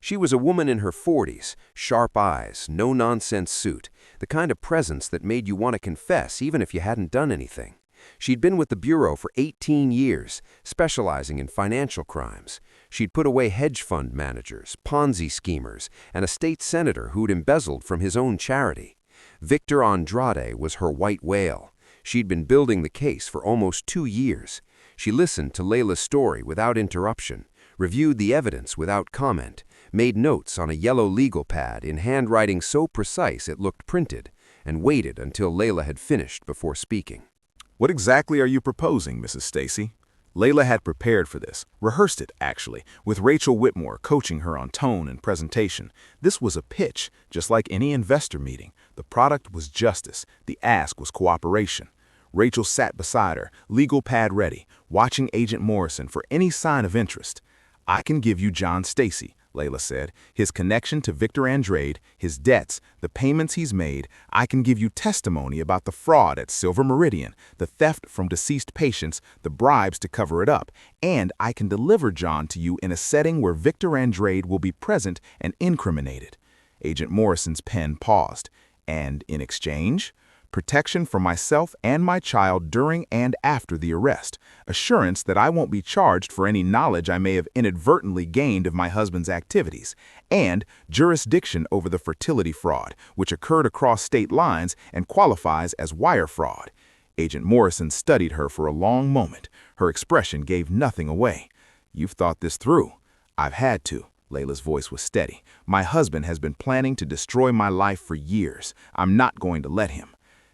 She was a woman in her 40s, sharp eyes, no-nonsense suit, the kind of presence that made you want to confess even if you hadn't done anything. She'd been with the Bureau for 18 years, specializing in financial crimes. She'd put away hedge fund managers, Ponzi schemers, and a state senator who'd embezzled from his own charity. Victor Andrade was her white whale. She'd been building the case for almost 2 years. She listened to Layla's story without interruption, reviewed the evidence without comment, made notes on a yellow legal pad in handwriting so precise it looked printed, and waited until Layla had finished before speaking. What exactly are you proposing, Mrs. Stacy? Layla had prepared for this, rehearsed it, actually, with Rachel Whitmore coaching her on tone and presentation. This was a pitch, just like any investor meeting. The product was justice. The ask was cooperation. Rachel sat beside her, legal pad ready, watching Agent Morrison for any sign of interest. I can give you John Stacy, Layla said, his connection to Victor Andrade, his debts, the payments he's made. I can give you testimony about the fraud at Silver Meridian, the theft from deceased patients, the bribes to cover it up, and I can deliver John to you in a setting where Victor Andrade will be present and incriminated. Agent Morrison's pen paused. And in exchange? protection for myself and my child during and after the arrest, assurance that I won't be charged for any knowledge I may have inadvertently gained of my husband's activities, and jurisdiction over the fertility fraud, which occurred across state lines and qualifies as wire fraud. Agent Morrison studied her for a long moment. Her expression gave nothing away. "You've thought this through." "I've had to." Layla's voice was steady. "My husband has been planning to destroy my life for years. I'm not going to let him."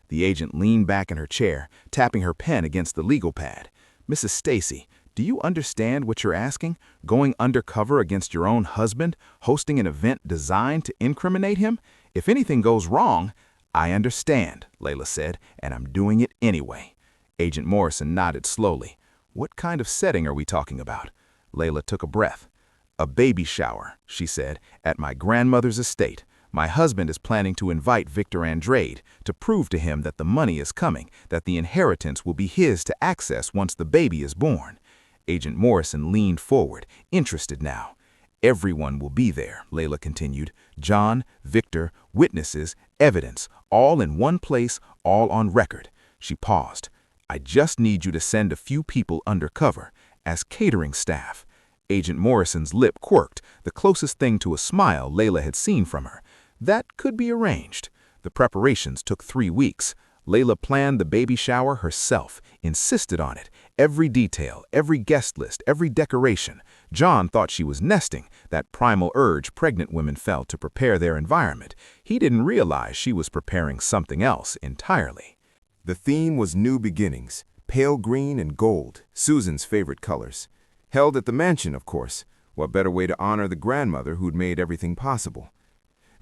The agent leaned back in her chair, tapping her pen against the legal pad. "Mrs. Stacy, do you understand what you're asking? Going undercover against your own husband, hosting an event designed to incriminate him? If anything goes wrong—" "I understand," Layla said, "and I'm doing it anyway." Agent Morrison nodded slowly. "What kind of setting are we talking about?" Layla took a breath. "A baby shower," she said, "at my grandmother's estate. My husband is planning to invite Victor Andrade to prove to him that the money is coming, that the inheritance will be his to access once the baby is born." Agent Morrison leaned forward, interested now. "Everyone will be there," Layla continued. "John, Victor, witnesses, evidence, all in one place, all on record." She paused. "I just need you to send a few people undercover, as catering staff." Agent Morrison's lip quirked, the closest thing to a smile Layla had seen from her. "That could be arranged." The preparations took 3 weeks. Layla planned the baby shower herself, insisted on it. Every detail, every guest list, every decoration. John thought she was nesting, that primal urge pregnant women felt to prepare their environment. He didn't realize she was preparing something else entirely. The theme was new beginnings, pale green and gold, Susan's favorite colors. Held at the mansion, of course. What better way to honor the grandmother who'd made everything possible?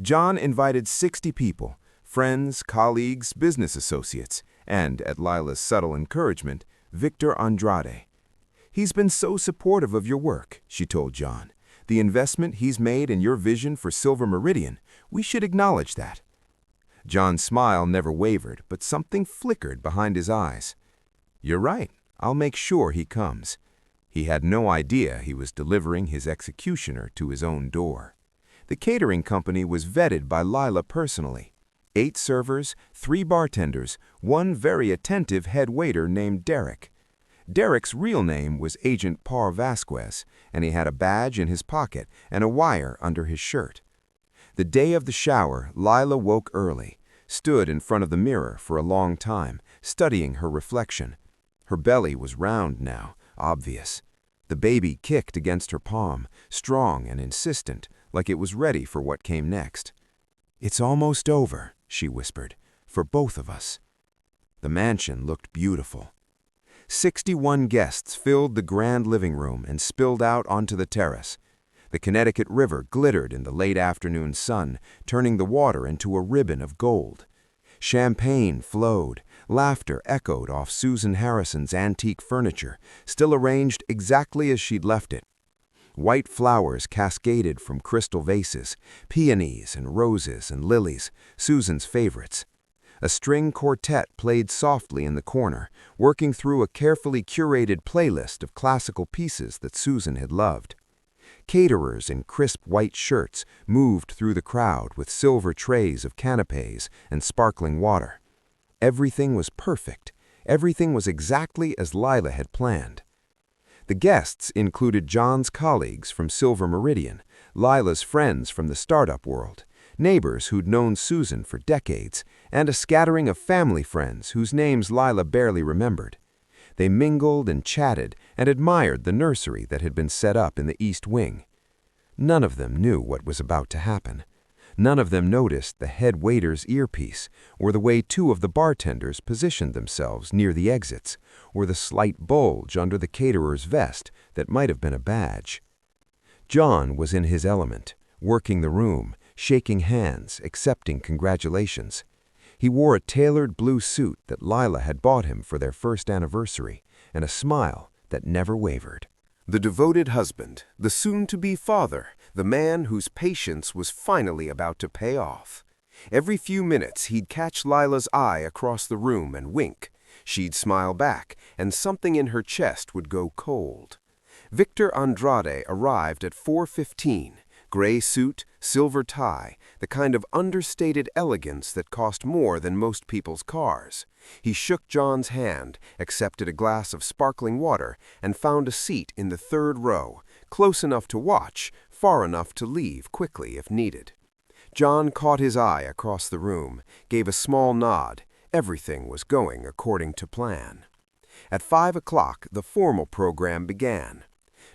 John invited 60 people, friends, colleagues, business associates, and, at Lila's subtle encouragement, Victor Andrade. "He's been so supportive of your work," she told John. "The investment he's made in your vision for Silver Meridian, we should acknowledge that." John's smile never wavered, but something flickered behind his eyes. "You're right. I'll make sure he comes." He had no idea he was delivering his executioner to his own door. The catering company was vetted by Layla personally. 8 servers, 3 bartenders, 1 very attentive head waiter named Derek. Derek's real name was Agent Par Vasquez, and he had a badge in his pocket and a wire under his shirt. The day of the shower, Layla woke early, stood in front of the mirror for a long time, studying her reflection. Her belly was round now, obvious. The baby kicked against her palm, strong and insistent, like it was ready for what came next. "It's almost over," she whispered, "for both of us." The mansion looked beautiful. 61 guests filled the grand living room and spilled out onto the terrace. The Connecticut River glittered in the late afternoon sun, turning the water into a ribbon of gold. Champagne flowed, laughter echoed off Susan Harrison's antique furniture, still arranged exactly as she'd left it. White flowers cascaded from crystal vases, peonies and roses and lilies, Susan's favorites. A string quartet played softly in the corner, working through a carefully curated playlist of classical pieces that Susan had loved. Caterers in crisp white shirts moved through the crowd with silver trays of canapés and sparkling water. Everything was perfect. Everything was exactly as Layla had planned. The guests included John's colleagues from Silver Meridian, Layla's friends from the startup world, neighbors who'd known Susan for decades, and a scattering of family friends whose names Layla barely remembered. They mingled and chatted and admired the nursery that had been set up in the East Wing. None of them knew what was about to happen. None of them noticed the head waiter's earpiece, or the way 2 of the bartenders positioned themselves near the exits, or the slight bulge under the caterer's vest that might have been a badge. John was in his element, working the room, shaking hands, accepting congratulations. He wore a tailored blue suit that Layla had bought him for their first anniversary, and a smile that never wavered. The devoted husband, the soon-to-be father, the man whose patience was finally about to pay off. Every few minutes he'd catch Layla's eye across the room and wink. She'd smile back, and something in her chest would go cold. Victor Andrade arrived at 4:15, Gray suit, silver tie, the kind of understated elegance that cost more than most people's cars. He shook John's hand, accepted a glass of sparkling water, and found a seat in the third row, close enough to watch, far enough to leave quickly if needed. John caught his eye across the room, gave a small nod. Everything was going according to plan. At 5 o'clock, the formal program began.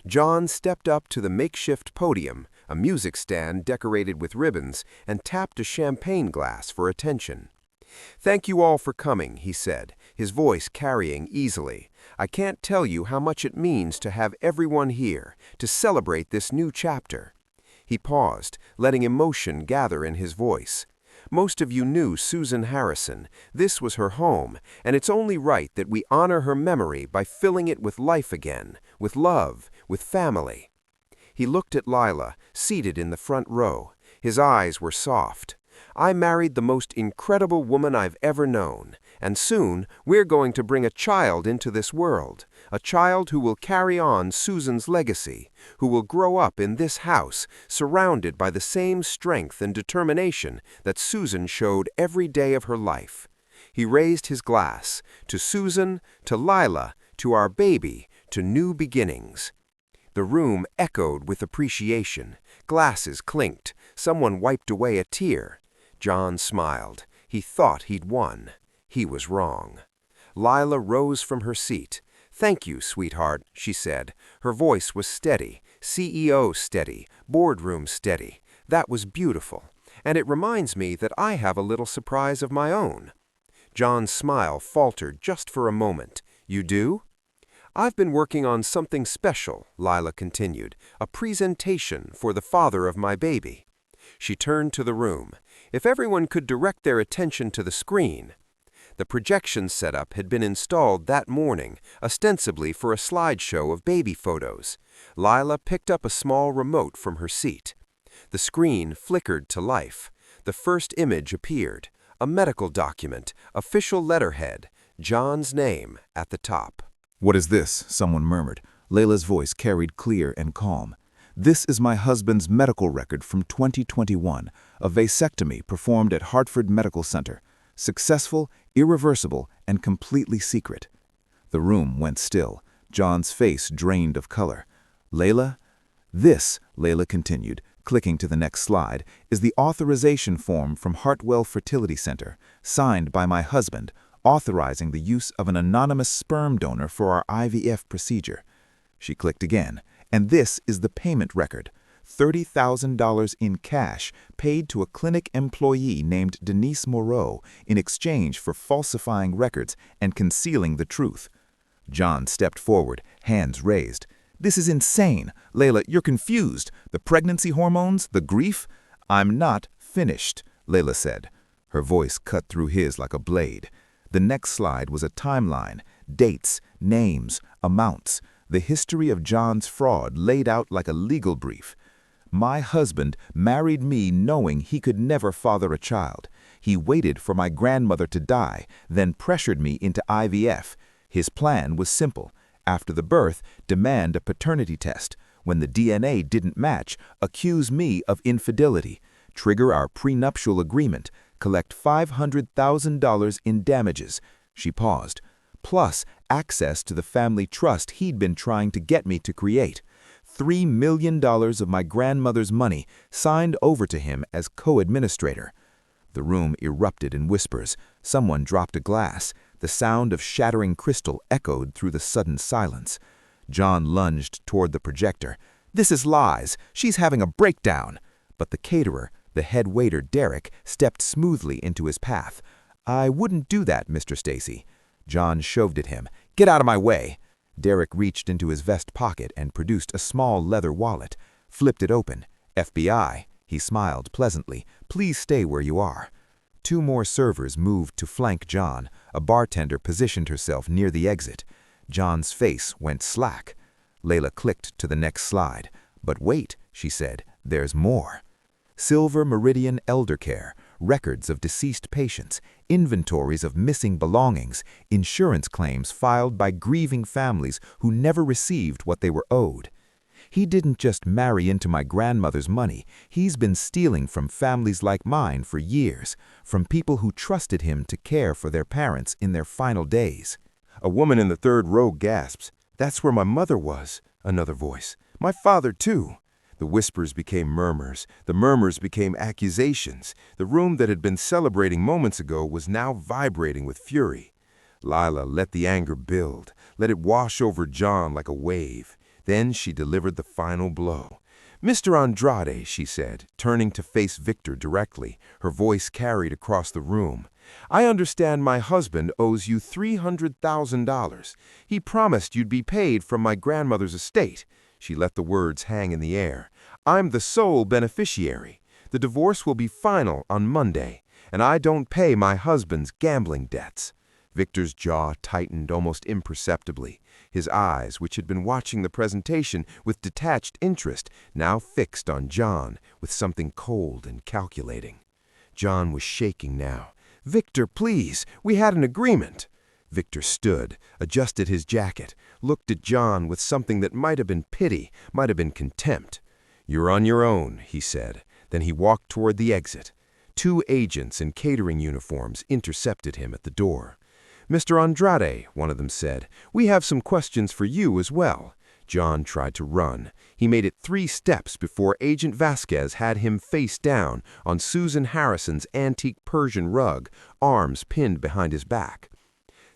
John stepped up to the makeshift podium, a music stand decorated with ribbons, and tapped a champagne glass for attention. "Thank you all for coming," he said, his voice carrying easily. "I can't tell you how much it means to have everyone here, to celebrate this new chapter." He paused, letting emotion gather in his voice. "Most of you knew Susan Harrison. This was her home, and it's only right that we honor her memory by filling it with life again, with love, with family." He looked at Layla, seated in the front row. His eyes were soft. "I married the most incredible woman I've ever known, and soon we're going to bring a child into this world, a child who will carry on Susan's legacy, who will grow up in this house, surrounded by the same strength and determination that Susan showed every day of her life." He raised his glass, to Susan, to Layla, to our baby, to new beginnings. The room echoed with appreciation. Glasses clinked. Someone wiped away a tear. John smiled. He thought he'd won. He was wrong. Layla rose from her seat. "Thank you, sweetheart," she said. Her voice was steady, CEO steady, boardroom steady. "That was beautiful. And it reminds me that I have a little surprise of my own." John's smile faltered just for a moment. "You do?" "I've been working on something special," Layla continued, "a presentation for the father of my baby." She turned to the room. "If everyone could direct their attention to the screen." The projection setup had been installed that morning, ostensibly for a slideshow of baby photos. Layla picked up a small remote from her seat. The screen flickered to life. The first image appeared. A medical document, official letterhead, John's name at the top. "What is this?" someone murmured. Layla's voice carried clear and calm. "This is my husband's medical record from 2021, a vasectomy performed at Hartford Medical Center. Successful, irreversible, and completely secret." The room went still. John's face drained of color. "Layla?" "This," Layla continued, clicking to the next slide, "is the authorization form from Hartwell Fertility Center, signed by my husband, authorizing the use of an anonymous sperm donor for our IVF procedure." She clicked again. "And this is the payment record. $30,000 in cash paid to a clinic employee named Denise Moreau in exchange for falsifying records and concealing the truth." John stepped forward, hands raised. "This is insane. Layla, you're confused. The pregnancy hormones, the grief." "I'm not finished," Layla said. Her voice cut through his like a blade. The next slide was a timeline, dates, names, amounts, the history of John's fraud laid out like a legal brief. "My husband married me knowing he could never father a child. He waited for my grandmother to die, then pressured me into IVF. His plan was simple. After the birth, demand a paternity test. When the DNA didn't match, accuse me of infidelity, trigger our prenuptial agreement, collect $500,000 in damages." She paused. "Plus access to the family trust he'd been trying to get me to create. $3 million of my grandmother's money signed over to him as co-administrator." The room erupted in whispers. Someone dropped a glass. The sound of shattering crystal echoed through the sudden silence. John lunged toward the projector. "This is lies. She's having a breakdown." But the caterer, the head waiter Derek, stepped smoothly into his path. "I wouldn't do that, Mr. Stacy." John shoved at him. "Get out of my way." Derek reached into his vest pocket and produced a small leather wallet. Flipped it open. "FBI." He smiled pleasantly. "Please stay where you are." Two more servers moved to flank John. A bartender positioned herself near the exit. John's face went slack. Layla clicked to the next slide. "But wait," she said, "there's more." Silver Meridian Elder Care, records of deceased patients, inventories of missing belongings, insurance claims filed by grieving families who never received what they were owed. He didn't just marry into my grandmother's money. He's been stealing from families like mine for years, from people who trusted him to care for their parents in their final days." A woman in the third row gasps. "That's where my mother was," another voice. "My father, too." The whispers became murmurs. The murmurs became accusations. The room that had been celebrating moments ago was now vibrating with fury. Layla let the anger build, let it wash over John like a wave. Then she delivered the final blow. "Mr. Andrade," she said, turning to face Victor directly, her voice carried across the room, "I understand my husband owes you $300,000. He promised you'd be paid from my grandmother's estate." She let the words hang in the air. "I'm the sole beneficiary. The divorce will be final on Monday, and I don't pay my husband's gambling debts." Victor's jaw tightened almost imperceptibly. His eyes, which had been watching the presentation with detached interest, now fixed on John with something cold and calculating. John was shaking now. "Victor, please, we had an agreement." Victor stood, adjusted his jacket, looked at John with something that might have been pity, might have been contempt. "You're on your own," he said. Then he walked toward the exit. 2 agents in catering uniforms intercepted him at the door. "Mr. Andrade," one of them said, "we have some questions for you as well." John tried to run. He made it 3 steps before Agent Vasquez had him face down on Susan Harrison's antique Persian rug, arms pinned behind his back.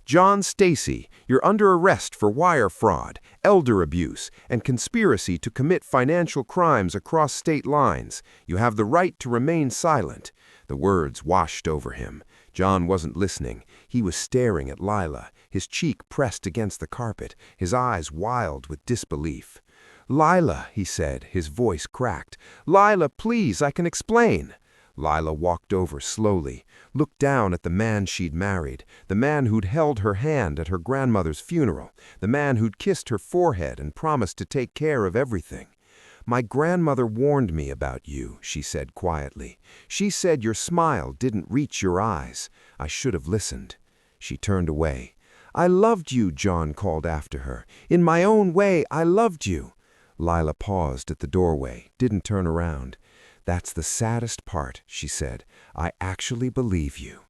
"John Stacy, you're under arrest for wire fraud, elder abuse, and conspiracy to commit financial crimes across state lines. You have the right to remain silent." The words washed over him. John wasn't listening. He was staring at Layla, his cheek pressed against the carpet, his eyes wild with disbelief. "Layla," he said, his voice cracked. "Layla, please, I can explain." Layla walked over slowly, looked down at the man she'd married, the man who'd held her hand at her grandmother's funeral, the man who'd kissed her forehead and promised to take care of everything. "My grandmother warned me about you," she said quietly. "She said your smile didn't reach your eyes. I should have listened." She turned away. "I loved you," John called after her. "In my own way, I loved you." Layla paused at the doorway, didn't turn around. "That's the saddest part," she said. "I actually believe you."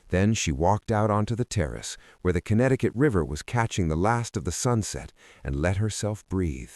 Then she walked out onto the terrace, where the Connecticut River was catching the last of the sunset, and let herself breathe.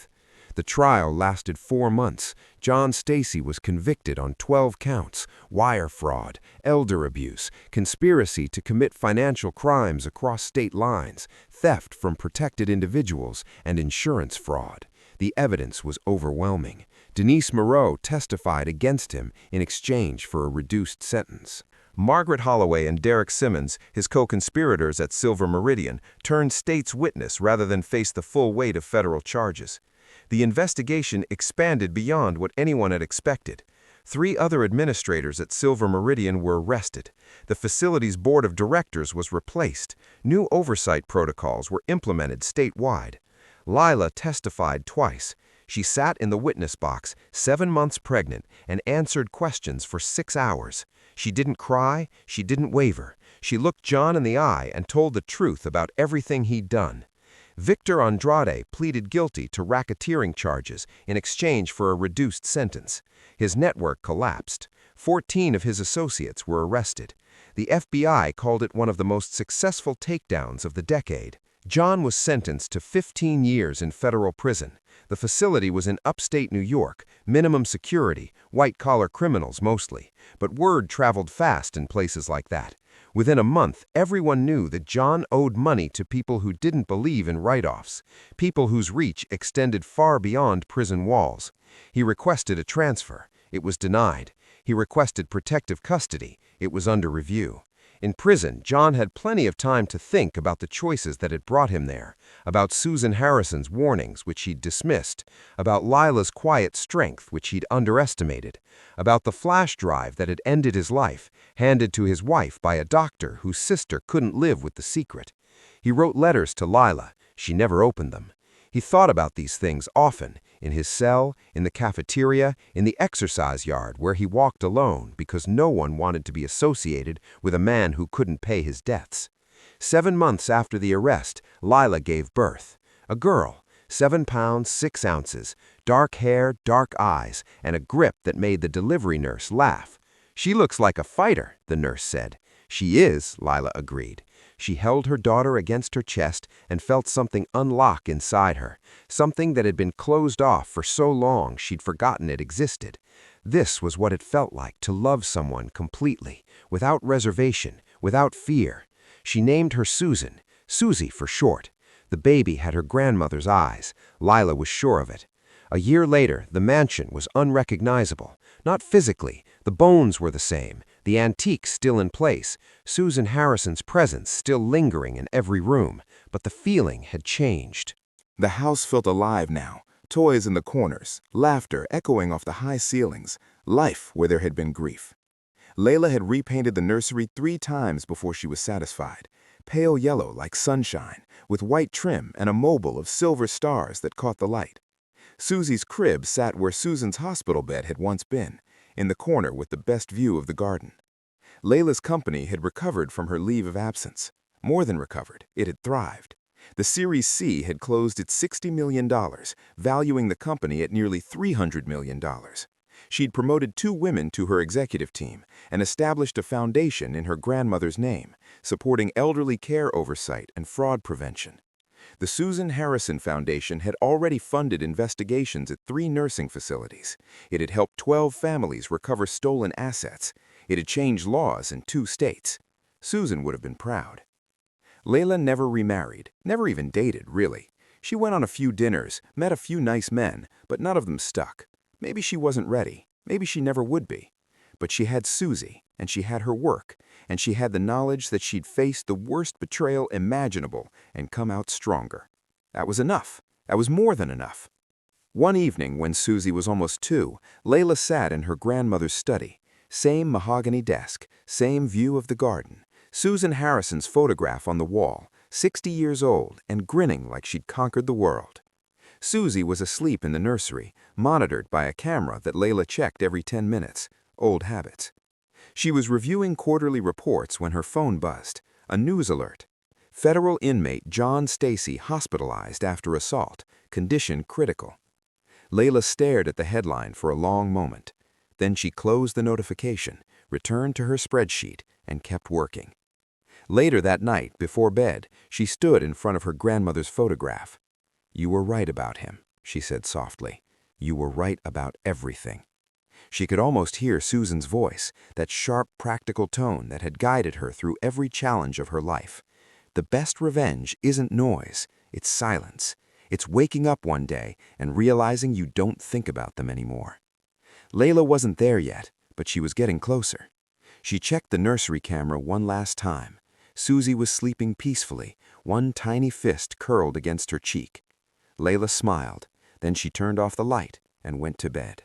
The trial lasted 4 months. John Stacy was convicted on 12 counts: wire fraud, elder abuse, conspiracy to commit financial crimes across state lines, theft from protected individuals, and insurance fraud. The evidence was overwhelming. Denise Moreau testified against him in exchange for a reduced sentence. Margaret Holloway and Derek Simmons, his co-conspirators at Silver Meridian, turned state's witness rather than face the full weight of federal charges. The investigation expanded beyond what anyone had expected. 3 other administrators at Silver Meridian were arrested. The facility's board of directors was replaced. New oversight protocols were implemented statewide. Layla testified twice. She sat in the witness box, 7 months pregnant, and answered questions for 6 hours. She didn't cry, she didn't waver. She looked John in the eye and told the truth about everything he'd done. Victor Andrade pleaded guilty to racketeering charges in exchange for a reduced sentence. His network collapsed. 14 of his associates were arrested. The FBI called it one of the most successful takedowns of the decade. John was sentenced to 15 years in federal prison. The facility was in upstate New York, minimum security, white-collar criminals mostly. But word traveled fast in places like that. Within a month, everyone knew that John owed money to people who didn't believe in write-offs, people whose reach extended far beyond prison walls. He requested a transfer. It was denied. He requested protective custody. It was under review. In prison, John had plenty of time to think about the choices that had brought him there, about Susan Harrison's warnings, which he'd dismissed, about Layla's quiet strength, which he'd underestimated, about the flash drive that had ended his life, handed to his wife by a doctor whose sister couldn't live with the secret. He wrote letters to Layla. She never opened them. He thought about these things often, in his cell, in the cafeteria, in the exercise yard where he walked alone because no one wanted to be associated with a man who couldn't pay his debts. 7 months after the arrest, Layla gave birth. A girl. 7 pounds 6 ounces, dark hair, dark eyes, and a grip that made the delivery nurse laugh. "She looks like a fighter," the nurse said. "She is," Layla agreed. She held her daughter against her chest and felt something unlock inside her, something that had been closed off for so long she'd forgotten it existed. This was what it felt like to love someone completely, without reservation, without fear. She named her Susan, Susie for short. The baby had her grandmother's eyes. Layla was sure of it. A year later, the mansion was unrecognizable. Not physically, the bones were the same, the antiques still in place, Susan Harrison's presence still lingering in every room, but the feeling had changed. The house felt alive now, toys in the corners, laughter echoing off the high ceilings, life where there had been grief. Layla had repainted the nursery 3 times before she was satisfied, pale yellow like sunshine, with white trim and a mobile of silver stars that caught the light. Susie's crib sat where Susan's hospital bed had once been, in the corner with the best view of the garden. Layla's company had recovered from her leave of absence. More than recovered, it had thrived. The Series C had closed at $60 million, valuing the company at nearly $300 million. She'd promoted 2 women to her executive team and established a foundation in her grandmother's name, supporting elderly care oversight and fraud prevention. The Susan Harrison Foundation had already funded investigations at 3 nursing facilities. It had helped 12 families recover stolen assets. It had changed laws in 2 states. Susan would have been proud. Layla never remarried, never even dated, really. She went on a few dinners, met a few nice men, but none of them stuck. Maybe she wasn't ready. Maybe she never would be. But she had Susie, and she had her work, and she had the knowledge that she'd faced the worst betrayal imaginable and come out stronger. That was enough. That was more than enough. One evening, when Susie was almost 2, Layla sat in her grandmother's study. Same mahogany desk, same view of the garden. Susan Harrison's photograph on the wall, 60 years old and grinning like she'd conquered the world. Susie was asleep in the nursery, monitored by a camera that Layla checked every 10 minutes. Old habits. She was reviewing quarterly reports when her phone buzzed. A news alert. Federal inmate John Stacy hospitalized after assault. Condition critical. Layla stared at the headline for a long moment. Then she closed the notification, returned to her spreadsheet, and kept working. Later that night, before bed, she stood in front of her grandmother's photograph. "You were right about him," she said softly. "You were right about everything." She could almost hear Susan's voice, that sharp, practical tone that had guided her through every challenge of her life. The best revenge isn't noise, it's silence. It's waking up one day and realizing you don't think about them anymore. Layla wasn't there yet, but she was getting closer. She checked the nursery camera one last time. Susie was sleeping peacefully, one tiny fist curled against her cheek. Layla smiled, then she turned off the light and went to bed.